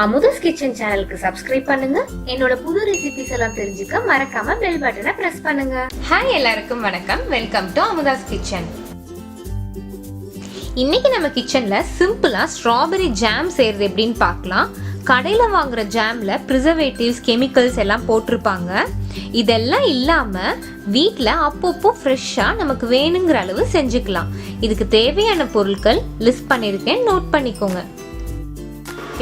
Amudha's kitchen சேனலுக்கு subscribe பண்ணுங்க. என்னோட புது ரெசிபிஸ் எல்லாம் தெரிஞ்சுக்க மறக்காம பெல் பட்டனை பிரஸ் பண்ணுங்க. ஹாய், எல்லாருக்கும் வணக்கம். Welcome to Amudha's kitchen. இன்னைக்கு நம்ம கிச்சன்ல சிம்பிளா ஸ்ட்ராபெரி ஜாம் செய்யறது எப்படின்னு பார்க்கலாம். கடையில வாங்குற ஜாம்ல ப்ரிசர்வேட்டிவ்ஸ், கெமிக்கல்ஸ் எல்லாம் போட்டிருப்பாங்க. இதெல்லாம் இல்லாம வீட்ல அப்பப்போ ஃப்ரெஷ்ஷா நமக்கு வேணுங்கிற அளவு செஞ்சுக்கலாம். இதுக்கு தேவையான பொருட்கள் லிஸ்ட் பண்ணிருக்கேன், நோட் பண்ணிக்கோங்க.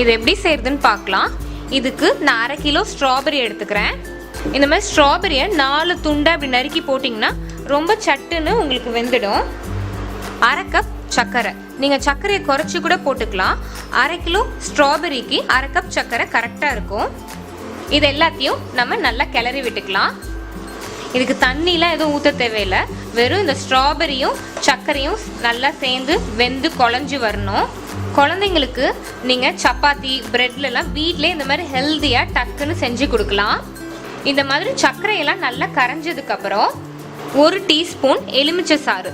இது எப்படி செய்யறதுன்னு பார்க்கலாம். இதுக்கு நான் 1/2 கிலோ ஸ்ட்ராபெரி எடுத்துக்கிறேன். இந்த மாதிரி ஸ்ட்ராபெரியை 4 துண்டை அப்படி நறுக்கி போட்டிங்கன்னா ரொம்ப சட்டுன்னு உங்களுக்கு வெந்துடும். 1/2 கப் சர்க்கரை, நீங்கள் சர்க்கரையை குறைச்சி கூட போட்டுக்கலாம். 1/2 கிலோ ஸ்ட்ராபெரிக்கு 1/2 கப் சர்க்கரை கரெக்டாக இருக்கும். இது எல்லாத்தையும் நம்ம நல்லா கிளறி விட்டுக்கலாம். இதுக்கு தண்ணிலாம் எதுவும் ஊற்ற தேவையில்லை. வெறும் இந்த ஸ்ட்ராபெரியும் சர்க்கரையும் நல்லா சேர்ந்து வெந்து குழஞ்சி வரணும். குழந்தைங்களுக்கு நீங்கள் சப்பாத்தி, பிரெட்லலாம் வீட்டிலே இந்த மாதிரி ஹெல்த்தியாக டக்குன்னு செஞ்சு கொடுக்கலாம். இந்த மாதிரி சர்க்கரையெல்லாம் நல்லா கரைஞ்சதுக்கப்புறம் 1 டீஸ்பூன் எலுமிச்சை சாறு,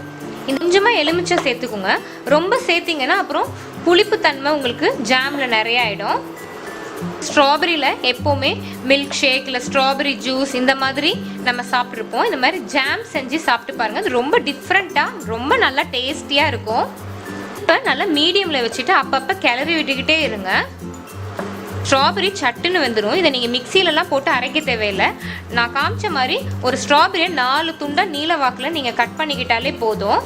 கொஞ்சமாக எலுமிச்சை சேர்த்துக்குங்க. ரொம்ப சேர்த்திங்கன்னா அப்புறம் புளிப்பு தன்மை உங்களுக்கு ஜாமில் நிறைய ஆகிடும். ஸ்ட்ராபெரியில் எப்போவுமே மில்க் ஷேக் இல்லை ஸ்ட்ராபெரி ஜூஸ் இந்த மாதிரி நம்ம சாப்பிட்ருப்போம். இந்த மாதிரி ஜாம் செஞ்சு சாப்பிட்டு பாருங்கள். அது ரொம்ப டிஃப்ரெண்ட்டாக ரொம்ப நல்லா டேஸ்டியாக இருக்கும். இப்போ நல்லா மீடியமில் வச்சுட்டு அப்பப்போ கிளறி விட்டுக்கிட்டே இருங்க. ஸ்ட்ராபெரி சட்டுன்னு வந்துடும். இதை நீங்கள் மிக்சியிலலாம் போட்டு அரைக்க தேவையில்லை. நான் காமிச்ச மாதிரி ஒரு ஸ்ட்ராபெரியை 4 துண்டாக நீல வாக்கில் நீங்கள் கட் பண்ணிக்கிட்டாலே போதும்.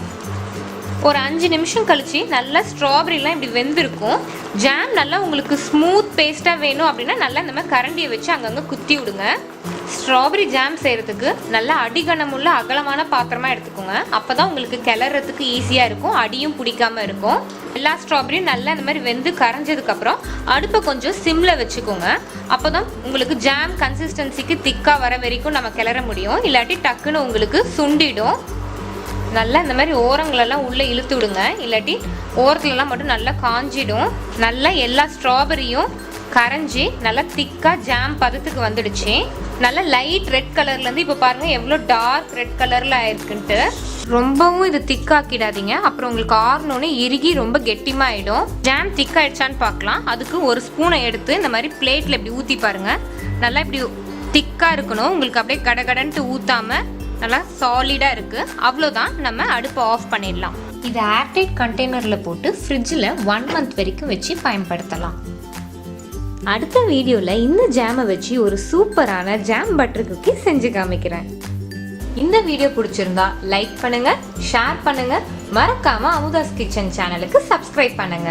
ஒரு 5 நிமிஷம் கழித்து நல்லா ஸ்ட்ராபெரிலாம் இப்படி வெந்திருக்கும். ஜாம் நல்லா உங்களுக்கு ஸ்மூத் பேஸ்ட்டாக வேணும் அப்படின்னா நல்லா இந்த மாதிரி கரண்டியை வச்சு அங்கங்கே குத்தி விடுங்க. ஸ்ட்ராபெரி ஜாம் செய்கிறதுக்கு நல்லா அடிகனமுள்ள அகலமான பாத்திரமாக எடுத்துக்கோங்க. அப்போ தான் உங்களுக்கு கிளறதுக்கு ஈஸியாக இருக்கும், அடியும் பிடிக்காமல் இருக்கும். எல்லா ஸ்ட்ராபெரியும் நல்லா இந்த மாதிரி வெந்து கரைஞ்சதுக்கப்புறம் அடுப்பை கொஞ்சம் சிம்மில் வச்சுக்கோங்க. அப்போ தான் உங்களுக்கு ஜாம் கன்சிஸ்டன்சிக்கு திக்காக வர வரைக்கும் நம்ம கிளற முடியும். இல்லாட்டி டக்குன்னு உங்களுக்கு சுண்டிடும். நல்லா இந்த மாதிரி ஓரங்களெல்லாம் உள்ளே இழுத்து விடுங்க, இல்லாட்டி ஓரத்துலலாம் மட்டும் நல்லா காஞ்சிடும். நல்லா எல்லா ஸ்ட்ராபெரியும் கரைஞ்சி நல்லா திக்காக ஜாம் பதத்துக்கு வந்துடுச்சு. நல்லா லைட் ரெட் கலர்லேருந்து இப்போ பாருங்கள் எவ்வளோ டார்க் ரெட் கலரில் ஆயிருக்குன்ட்டு. ரொம்பவும் இது திக்காக்கிடாதீங்க, அப்புறம் உங்களுக்கு ஆறணுன்னு இறுகி ரொம்ப கெட்டிமாயிடும். ஜாம் திக்காயிடுச்சான்னு பார்க்கலாம். அதுக்கு 1 ஸ்பூனை எடுத்து இந்த மாதிரி பிளேட்டில் இப்படி ஊற்றி பாருங்கள். நல்லா இப்படி திக்காக இருக்கணும், உங்களுக்கு அப்படியே கடகடன்ட்டு ஊற்றாமல் நல்லா சாலிடாக இருக்குது. அவ்வளோதான், நம்ம அடுப்பை ஆஃப் பண்ணிடலாம். இதை ஏர்டைட் கண்டெய்னரில் போட்டு ஃப்ரிட்ஜில் 1 மந்த் வரைக்கும் வச்சு பயன்படுத்தலாம். அடுத்த வீடியோவில் இந்த ஜாமை வச்சு ஒரு சூப்பரான ஜாம் பட்டர் குக்கி செஞ்சு காமிக்கிறேன். இந்த வீடியோ பிடிச்சிருந்தா லைக் பண்ணுங்கள், ஷேர் பண்ணுங்கள், மறக்காமல் அமுதாஸ் கிச்சன் சேனலுக்கு சப்ஸ்கிரைப் பண்ணுங்கள்.